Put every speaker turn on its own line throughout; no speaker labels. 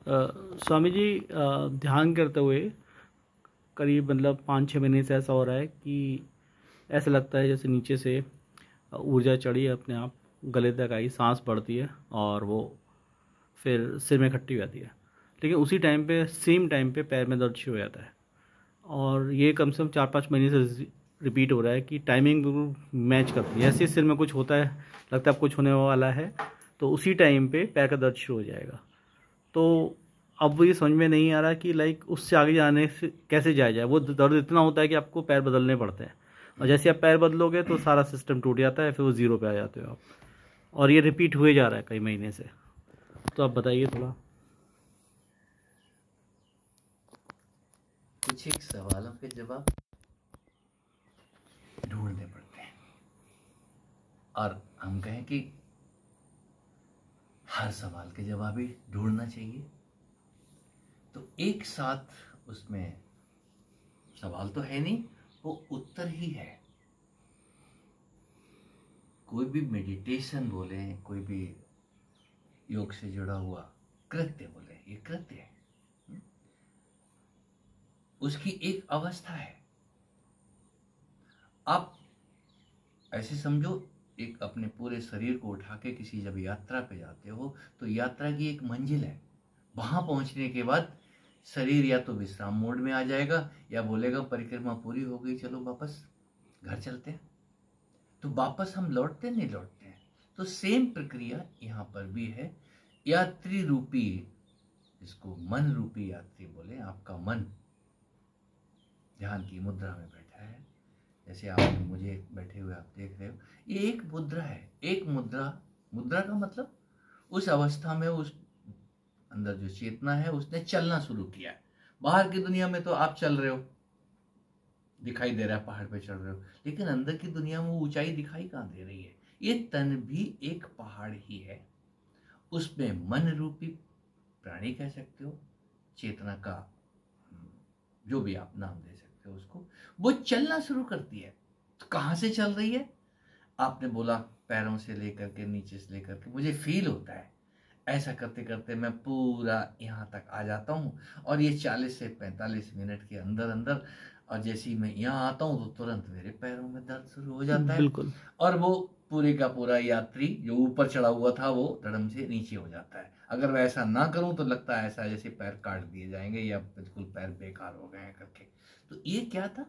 स्वामी जी, ध्यान करते हुए करीब मतलब 5-6 महीने से ऐसा हो रहा है कि ऐसा लगता है जैसे नीचे से ऊर्जा चढ़ी है, अपने आप गले तक आई, सांस बढ़ती है और वो फिर सिर में इकट्ठी हो जाती है। लेकिन उसी टाइम पे, सेम टाइम पे पैर में दर्द शुरू हो जाता है और ये कम से कम 4-5 महीने से रिपीट हो रहा है कि टाइमिंग बिल्कुल मैच करती है। जैसे सिर में कुछ होता है, लगता है अब कुछ होने वाला है, तो उसी टाइम पे पैर का दर्द शुरू हो जाएगा। तो अब वो ये समझ में नहीं आ रहा कि लाइक उससे आगे जाने से कैसे जाया जाए। वो दर्द इतना होता है कि आपको पैर बदलने पड़ते हैं और जैसे आप पैर बदलोगे तो सारा सिस्टम टूट जाता है, फिर वो ज़ीरो पे आ जाते हो आप। और ये रिपीट हुए जा रहा है कई महीने से। तो आप बताइए थोड़ा।
कुछ एक सवालों के जवाब ढूंढने पड़ते हैं और हम कहें कि हर सवाल के जवाब भी ढूंढना चाहिए। तो एक साथ उसमें सवाल तो है नहीं, वो उत्तर ही है। कोई भी मेडिटेशन बोले, कोई भी योग से जुड़ा हुआ कृत्य बोले, ये कृत्य है, उसकी एक अवस्था है। आप ऐसे समझो, एक अपने पूरे शरीर को उठा के किसी जब यात्रा पे जाते हो तो यात्रा की एक मंजिल है। वहां पहुंचने के बाद शरीर या तो विश्राम मोड में आ जाएगा या बोलेगा परिक्रमा पूरी हो गई, चलो वापस घर चलते हैं। तो वापस हम लौटते नहीं लौटते हैं। तो सेम प्रक्रिया यहाँ पर भी है। यात्री रूपी, इसको मन रूपी यात्री बोले, आपका मन ध्यान की मुद्रा में बैठा है। जैसे आप मुझे बैठे हुए आप देख रहे हो, ये एक मुद्रा है। एक मुद्रा, मुद्रा का मतलब उस अवस्था में उस अंदर जो चेतना है उसने चलना शुरू किया है। बाहर की दुनिया में तो आप चल रहे हो, दिखाई दे रहा है, पहाड़ पे चढ़ रहे हो, लेकिन अंदर की दुनिया में वो ऊंचाई दिखाई कहाँ दे रही है। ये तन भी एक पहाड़ ही है। उसमें मन रूपी प्राणी कह सकते हो, चेतना का जो भी आप नाम दे सकते हो उसको, वो चलना शुरू करती है। तो कहाँ से चल रही है? आपने बोला पैरों से लेकर के, नीचे से लेकर के, मुझे फील होता है ऐसा करते करते मैं पूरा यहाँ तक आ जाता हूँ। और ये 40 से 45 मिनट के अंदर अंदर, और जैसे ही मैं यहाँ आता हूँ तो तुरंत मेरे पैरों में दर्द शुरू हो जाता है।
बिल्कुल।
और वो पूरे का पूरा यात्री जो ऊपर चढ़ा हुआ था वो धड़म से नीचे हो जाता है। अगर मैं ऐसा ना करूं तो लगता है ऐसा जैसे पैर काट दिए जाएंगे या बिल्कुल पैर बेकार हो गए हैं करके। तो ये क्या था?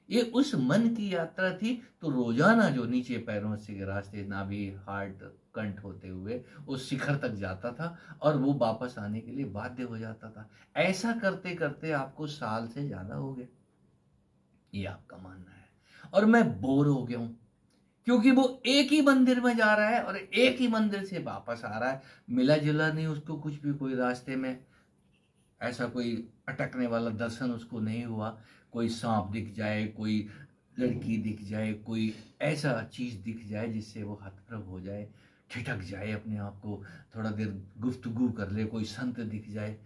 ये उस मन की यात्रा थी। तो रोजाना जो नीचे पैरों से रास्ते, नाभि, हार्ट, कंठ होते हुए उस शिखर तक जाता था और वो वापस आने के लिए बाध्य हो जाता था। ऐसा करते करते आपको साल से ज्यादा हो गए, ये आपका मानना है। और मैं बोर हो गया हूं क्योंकि वो एक ही मंदिर में जा रहा है और एक ही मंदिर से वापस आ रहा है। मिला जुला नहीं उसको कुछ भी, कोई रास्ते में ऐसा कोई अटकने वाला दर्शन उसको नहीं हुआ। कोई सांप दिख जाए, कोई लड़की दिख जाए, कोई ऐसा चीज दिख जाए जिससे वो हतप्रभ हो जाए, ठिठक जाए, अपने आप को थोड़ा देर गुफ्तगू कर ले, कोई संत दिख जाए,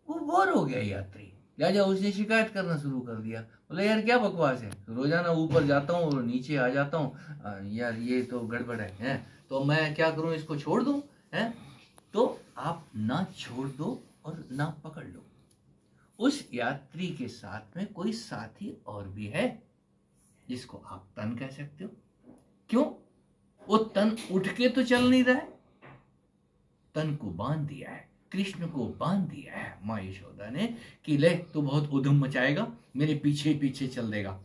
वो बोर हो गया यात्री। लिहाजा उसने शिकायत करना शुरू कर दिया। बोले यार क्या बकवास है, रोजाना ऊपर जाता हूँ और नीचे आ जाता हूँ, यार ये तो गड़बड़ है? तो मैं क्या करूँ, इसको छोड़ दूँ? है तो आप ना छोड़ दो और ना पकड़ लो। उस यात्री के साथ में कोई साथी और भी है जिसको आप तन कह सकते हो। क्यों? वो तन उठ के तो चल नहीं रहा है, तन को बांध दिया है, कृष्ण को बांध दिया है माँ यशोदा ने कि ले तू बहुत उधम मचाएगा, मेरे पीछे पीछे चल देगा।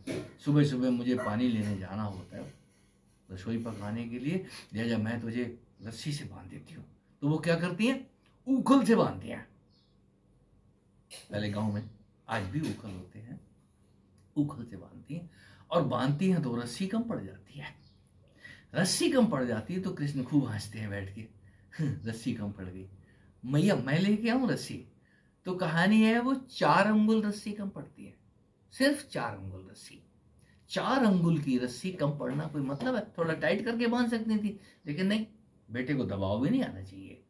सुबह सुबह मुझे पानी लेने जाना होता है रसोई पकाने के लिए, लिहाजा मैं तुझे रस्सी से बांध देती हूँ। तो वो क्या करती है? उखल से बांधती है। पहले गांव में, आज भी उखल होते हैं, उखल से बांधती हैं। और बांधती हैं तो रस्सी कम पड़ जाती है। रस्सी कम पड़ जाती है तो कृष्ण खूब हंसते हैं बैठ के, रस्सी कम पड़ गई, मैया मैं लेके आऊं रस्सी। तो कहानी है वो 4 अंगुल रस्सी कम पड़ती है, सिर्फ 4 अंगुल रस्सी। 4 अंगुल की रस्सी कम पड़ना कोई मतलब है? थोड़ा टाइट करके बांध सकती थी, लेकिन नहीं, बेटे को दबाव भी नहीं आना चाहिए।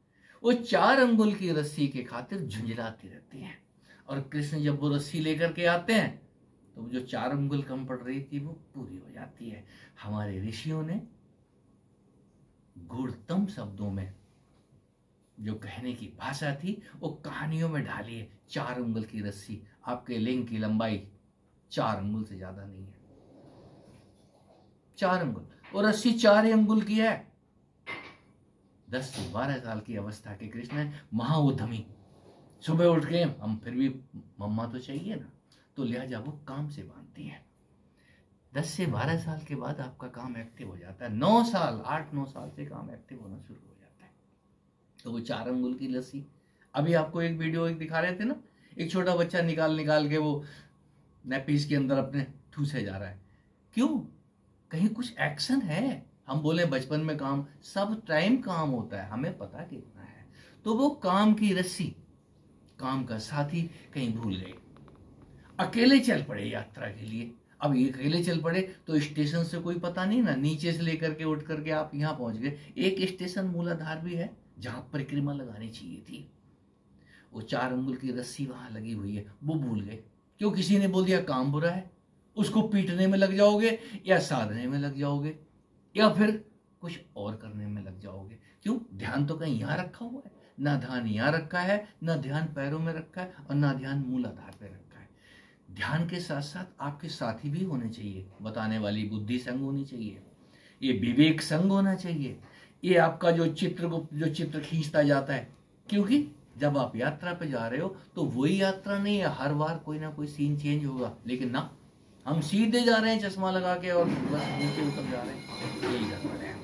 वो 4 अंगुल की रस्सी के खातिर झुंझलाती रहती है। और कृष्ण जब वो रस्सी लेकर के आते हैं तो जो 4 अंगुल कम पड़ रही थी वो पूरी हो जाती है। हमारे ऋषियों ने गूढ़तम शब्दों में जो कहने की भाषा थी वो कहानियों में ढाली है। 4 अंगुल की रस्सी, आपके लिंग की लंबाई 4 अंगुल से ज्यादा नहीं है, 4 अंगुल, और रस्सी 4 ही अंगुल की है। 10 से 12 साल की अवस्था के कृष्ण महा उद्यमी, सुबह उठ के हम फिर भी मम्मा तो चाहिए ना, तो लिहाजा वो काम से बांधती है। 10 से 12 साल के बाद आपका काम एक्टिव हो जाता है। 9 साल, 8-9 साल से काम एक्टिव होना शुरू हो जाता है। तो वो 4 अंगुल की लस्सी, अभी आपको एक वीडियो एक दिखा रहे थे ना, एक छोटा बच्चा निकाल के वो नैपीस के अंदर अपने ठूसे जा रहा है। क्यों? कहीं कुछ एक्शन है। हम बोले बचपन में काम, सब टाइम काम होता है, हमें पता कितना है। तो वो काम की रस्सी, काम का साथी कहीं भूल गए, अकेले चल पड़े यात्रा के लिए। अब ये अकेले चल पड़े तो स्टेशन से कोई पता नहीं ना, नीचे से लेकर के उठ करके आप यहाँ पहुंच गए। एक स्टेशन मूलाधार भी है जहां परिक्रमा लगानी चाहिए थी, वो 4 अंगुल की रस्सी वहां लगी हुई है, वो भूल गए। क्यों? किसी ने बोल दिया काम बुरा है, उसको पीटने में लग जाओगे या साधने में लग जाओगे या फिर कुछ और करने में लग जाओगे। क्यों? ध्यान तो कहीं यहाँ रखा हुआ है, ना ध्यान यहाँ रखा है, ना ध्यान पैरों में रखा है, और ना ध्यान मूलाधार पे रखा है। ध्यान के साथ साथ आपके साथी भी होने चाहिए, बताने वाली बुद्धि संग होनी चाहिए, ये विवेक संग होना चाहिए, ये आपका जो चित्र खींचता जाता है। क्योंकि जब आप यात्रा पे जा रहे हो तो वही यात्रा नहीं है, हर बार कोई ना कोई सीन चेंज होगा। लेकिन ना, हम सीधे जा रहे हैं चश्मा लगा के और बस नीचे उतर जा रहे हैं, यही गड़बड़ है।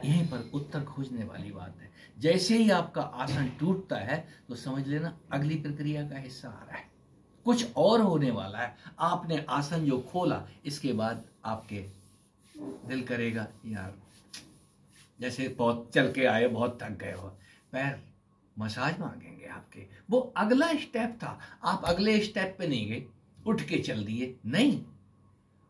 यहीं पर उत्तर खोजने वाली बात है। जैसे ही आपका आसन टूटता है तो समझ लेना अगली प्रक्रिया का हिस्सा आ रहा है, कुछ और होने वाला है। आपने आसन जो खोला, इसके बाद आपके दिल करेगा यार, जैसे बहुत चल के आए, बहुत थक गए हो, पैर मसाज मांगेंगे आपके। वो अगला स्टेप था, आप अगले स्टेप पे नहीं गए, उठ के चल दिए, नहीं,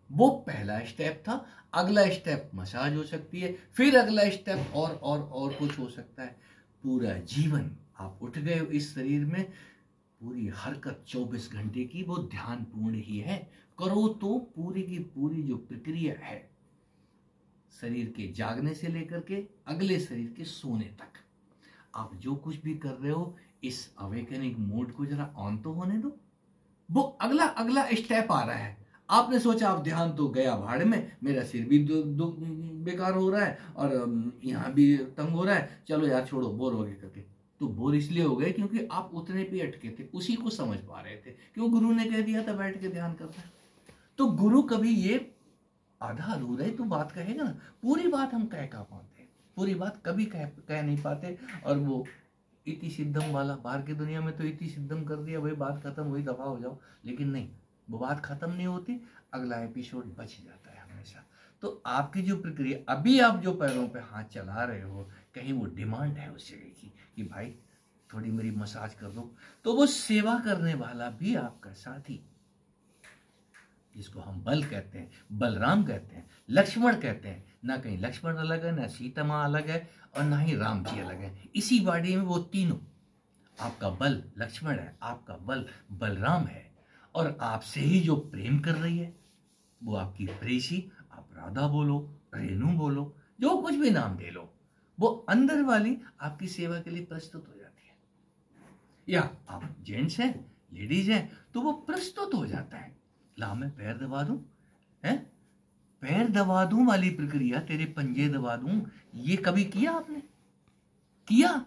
वो पहला स्टेप था। अगला स्टेप मसाज हो सकती है, फिर अगला स्टेप और कुछ हो सकता है। पूरा जीवन आप उठ गए हो इस शरीर में, पूरी हरकत 24 घंटे की वो ध्यान पूर्ण ही है। करो तो पूरी की पूरी जो प्रक्रिया है, शरीर के जागने से लेकर के अगले शरीर के सोने तक, आप जो कुछ भी कर रहे हो, इस अवेकनिंग मोड को जरा ऑन तो होने दो। वो अगला स्टेप आ रहा है। आपने सोचा आप ध्यान तो गया भाड़ में, मेरा सिर भी बेकार हो रहा है और यहाँ भी तंग हो रहा है, चलो यार छोड़ो, बोर हो गए करके। तो बोर इसलिए हो गए क्योंकि आप उतने पे अटके थे, उसी को समझ पा रहे थे। क्यों? गुरु ने कह दिया था बैठ के ध्यान करना है। तो गुरु कभी ये आधा अधूरा ही तो बात कहेगा ना, पूरी बात हम कह पाते हैं, पूरी बात कभी कह नहीं पाते। और वो इति सिद्धम वाला, बाहर की दुनिया में तो इति सिद्धम कर दिया, भाई बात खत्म, वही दफा हो जाओ। लेकिन नहीं, वो बात खत्म नहीं होती, अगला एपिसोड बच जाता है हमेशा। तो आपकी जो प्रक्रिया, अभी आप जो पैरों पे हाथ चला रहे हो, कहीं वो डिमांड है उस जगह की कि भाई थोड़ी मेरी मसाज कर दो, तो वो सेवा करने वाला भी आपका साथी, जिसको हम बल कहते हैं, बलराम कहते हैं, लक्ष्मण कहते हैं। ना कहीं लक्ष्मण अलग है, ना सीता माँ अलग है, और ना ही राम जी अलग है। इसी बाड़ी में वो तीनों, आपका बल लक्ष्मण है, आपका बल बलराम है, और आपसे ही जो प्रेम कर रही है वो आपकी प्रेसी। आप राधा बोलो, रेणु बोलो, जो कुछ भी नाम दे लो, वो अंदर वाली आपकी सेवा के लिए प्रस्तुत हो जाती है। या आप जेंट्स हैं, लेडीज हैं, तो वो प्रस्तुत हो जाता है। ला मैं पैर दबा दूं, है पैर दबा दूं वाली प्रक्रिया, तेरे पंजे दबा दूं, ये कभी किया आपने? किया?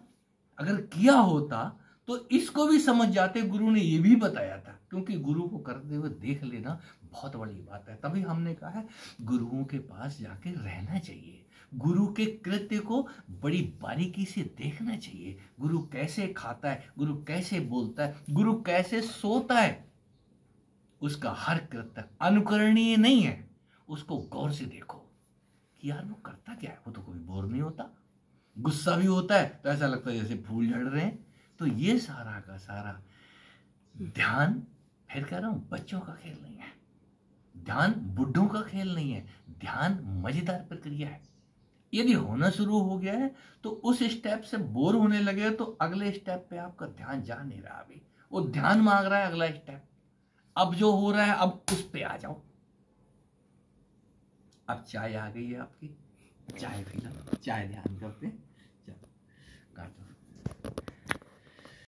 अगर किया होता तो इसको भी समझ जाते। गुरु ने ये भी बताया था, क्योंकि गुरु को करते हुए देख लेना बहुत बड़ी बात है। तभी हमने कहा है गुरुओं के पास जाके रहना चाहिए, गुरु के कृत्य को बड़ी बारीकी से देखना चाहिए। गुरु कैसे खाता है, गुरु कैसे बोलता है, गुरु कैसे सोता है, उसका हर कृत्य अनुकरणीय नहीं है। उसको गौर से देखो कि यार वो करता क्या है। वो तो कोई बोर नहीं होता, गुस्सा भी होता है तो ऐसा लगता है जैसे फूल झड़ रहे हैं। तो ये सारा का सारा ध्यान, फिर कह रहा हूं, बच्चों का खेल नहीं है, ध्यान बुढ़ों का खेल नहीं है, ध्यान मजेदार प्रक्रिया है। यदि होना शुरू हो गया है तो उस स्टेप से बोर होने लगे तो अगले स्टेप पे आपका ध्यान जा नहीं रहा। अभी वो ध्यान मांग रहा है अगला स्टेप। अब जो हो रहा है अब उस पे आ जाओ। अब चाय आ गई है आपकी, चाय पी लो, चाय ध्यान करते। काटो।